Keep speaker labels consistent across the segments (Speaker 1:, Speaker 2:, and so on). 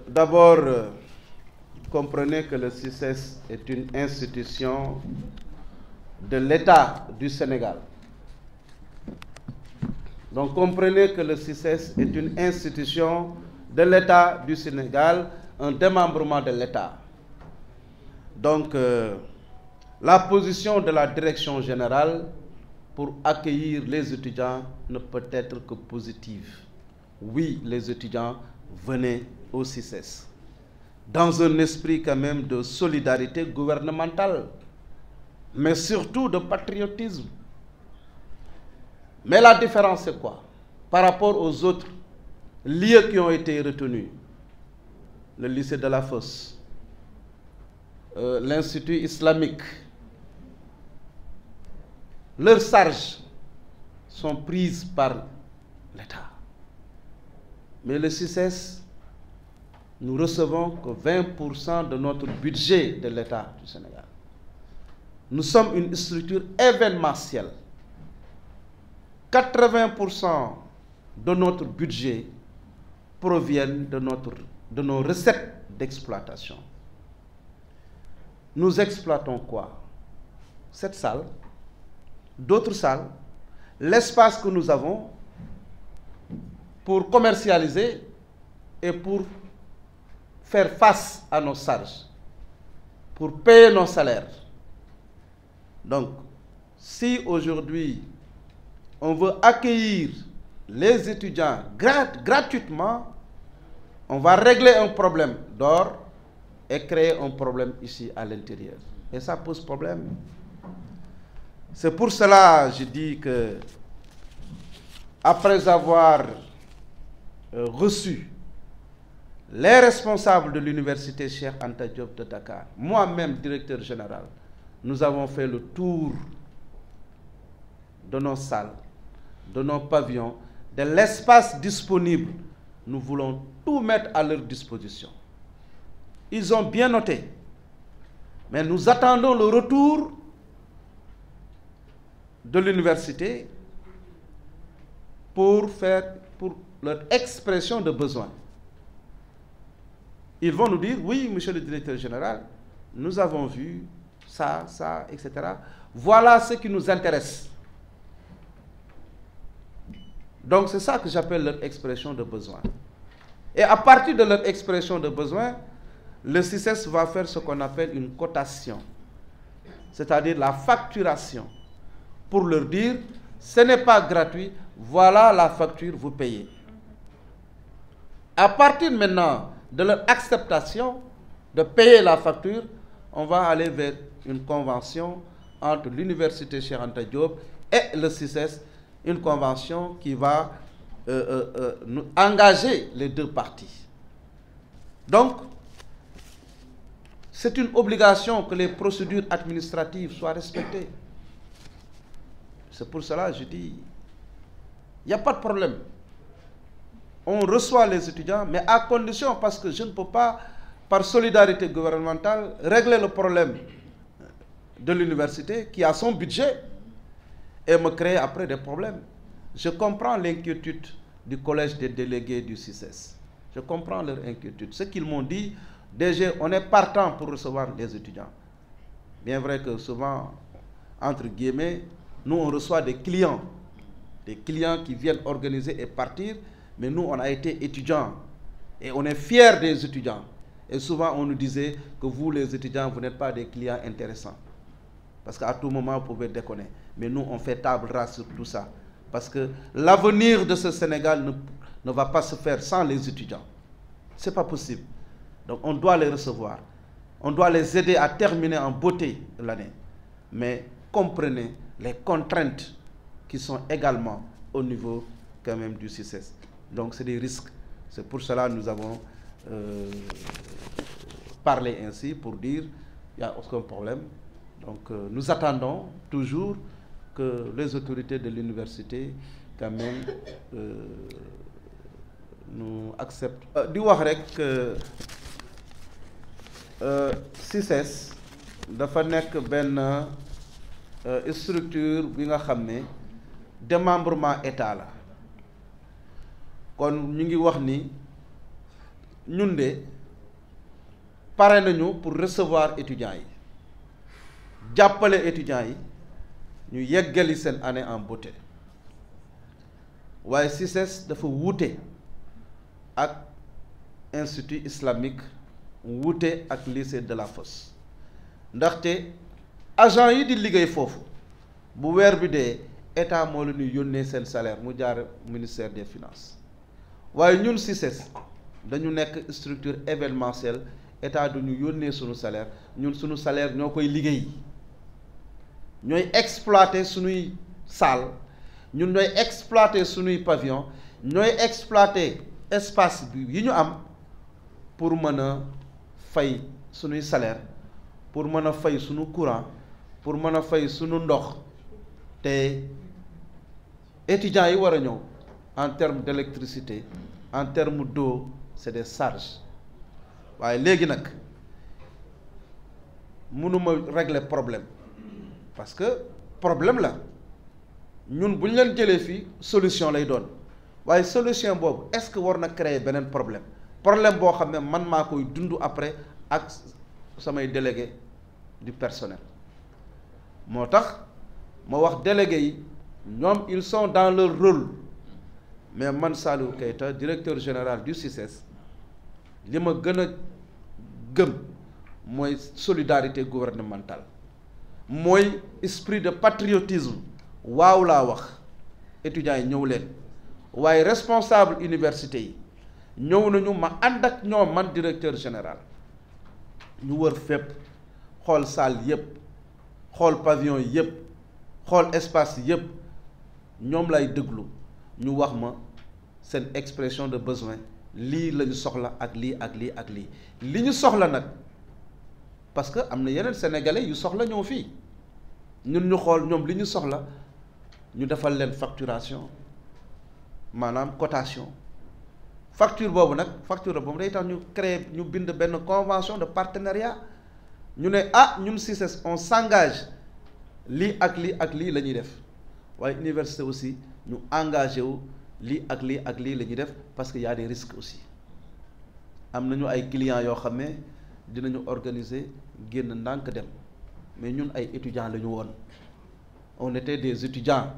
Speaker 1: D'abord, comprenez que le CICES est une institution de l'État du Sénégal. Donc comprenez que le CICES est une institution de l'État du Sénégal, un démembrement de l'État. Donc la position de la direction générale pour accueillir les étudiants ne peut être que positive. Oui, les étudiants, venez au CICES, dans un esprit quand même de solidarité gouvernementale, mais surtout de patriotisme. Mais la différence, c'est quoi? Par rapport aux autres lieux qui ont été retenus, le lycée de la Fosse, l'Institut islamique, leurs charges sont prises par l'État. Mais le CICES, nous recevons que 20% de notre budget de l'État du Sénégal. Nous sommes une structure événementielle. 80% de notre budget proviennent de nos recettes d'exploitation. Nous exploitons quoi? Cette salle, d'autres salles, l'espace que nous avons pour commercialiser et pour faire face à nos charges, pour payer nos salaires. Donc, si aujourd'hui on veut accueillir les étudiants gratuitement, on va régler un problème d'or et créer un problème ici à l'intérieur. Et ça pose problème. C'est pour cela que je dis que, après avoir reçu les responsables de l'université Cheikh Anta Diop de Dakar, moi-même directeur général, nous avons fait le tour de nos salles, de nos pavillons, de l'espace disponible. Nous voulons tout mettre à leur disposition. Ils ont bien noté, mais nous attendons le retour de l'université pour leur expression de besoin. Ils vont nous dire, oui, monsieur le directeur général, nous avons vu ça, etc. Voilà ce qui nous intéresse. Donc c'est ça que j'appelle leur expression de besoin. Et à partir de leur expression de besoin, le CICES va faire ce qu'on appelle une cotation, c'est-à-dire la facturation, pour leur dire, ce n'est pas gratuit, voilà la facture, vous payez. À partir maintenant de leur acceptation de payer la facture, on va aller vers une convention entre l'université Cheikh Anta Diop et le CICES, une convention qui va nous engager les deux parties. Donc, c'est une obligation que les procédures administratives soient respectées. C'est pour cela que je dis, il n'y a pas de problème. On reçoit les étudiants, mais à condition, parce que je ne peux pas, par solidarité gouvernementale, régler le problème de l'université qui a son budget et me créer après des problèmes. Je comprends l'inquiétude du collège des délégués du CICES. Je comprends leur inquiétude. Ce qu'ils m'ont dit, déjà, on est partant pour recevoir les étudiants. Bien vrai que souvent, entre guillemets, nous, on reçoit des clients qui viennent organiser et partir, mais nous, on a été étudiants et on est fiers des étudiants. Et souvent, on nous disait que vous, les étudiants, vous n'êtes pas des clients intéressants. Parce qu'à tout moment, vous pouvez déconner. Mais nous, on fait table rase sur tout ça. Parce que l'avenir de ce Sénégal ne va pas se faire sans les étudiants. Ce n'est pas possible. Donc, on doit les recevoir. On doit les aider à terminer en beauté l'année. Mais comprenez les contraintes qui sont également au niveau quand même du CICES. Donc c'est des risques. C'est pour cela que nous avons parlé ainsi pour dire qu'il n'y a aucun problème. Donc nous attendons toujours que les autorités de l'université quand même nous acceptent. Di wax rek CICES dafa nekk benn structure bi nga xam ne démembrement état la kon ñu ngi wax ni ñun de pare nañu pour recevoir étudiants yi jàppale étudiants yi ñu yeggali seen année en beauté waaye CICES dafa wuute ak institut islamique wuute ak lycée de la Fosse ndaxte agent yi di liggéey foofu bu weer bi dee état moo la ñuy yónnee seen salaire mu jaar ministère des finances waaye ñun CICES dañu nekk structure événementielle état du ñu yónnee sunu salaire ñun sunu salaire ñoo koy liggéey ñooy exploiter sunuy salle ñun ñooy exploiter sunuy pavillon ñooy exploiter espace bi yi ñu am pour mën a fay sunuy salaire pour mën a fay sunu courant pour mën a fay sunu ndox te étudiants yi war a ñëw en termes d'électricité en termes d'eau c'est des charges waaye léegi nag mënuma régler problème parce que problème la ñun bu ñu leen jëlee fii solution lay doon waaye solution boobu est-ce que war na créer beneen problème boo xam ne man maa koy dund après ak samay délégué du personnel moo tax ma wax délégué yi ñoom ils sont dans leur rôle mais man Saliou Keita directeur général du CICES li ma gën a gëm mooy solidarité gouvernementale mooy esprit de patriotisme waaw laa wax étudiants yi ñëw leen waaye responsable université yi ñëw nañu ma ànd ak ñoom man directeur général ñu wër fépp xool salle yépp xool pavillon yépp xool espace yépp ñoom lay déglu ñu wax ma seen expression de besoin lii la ñu soxla ak lii ak lii ak lii li ñu soxla nag parce que am na yeneen sénégalais yu soxla ñoo fii ñun ñu xool ñoom li ñu soxla ñu defal leen facturation maanaam cotation facture boobu day tax ñu créer ñu bind benn convention de partenariat ñu ne ñun CICES on s'engage lii ak lii ak lii la ñuy def waaye université aussi ñu engagé wu lii ak lii ak lii la ñuy def parce que y a des risques aussi am nañu ay clients yoo xam ne dinañu organiser génn ndànk dem mais ñun ay étudiants la ñu woon on était des étudiants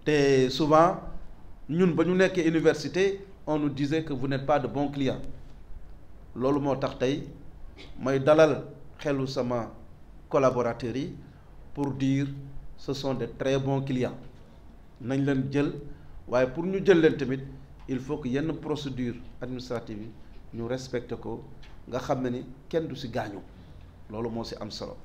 Speaker 1: te souvent ñun ba ñu nekkee université on nous disait que vous n'êtes pas de bons clients loolu moo tax tey may dalal xelu sama collaborateurs yi pour dire ce sont de très bons clients nañ leen jël waaye pour ñu jël leen tamit il faut que yenn procédure administrative yi ñu respecté ko nga xam ne ni kenn du ci gaañu loolu moo ci am solo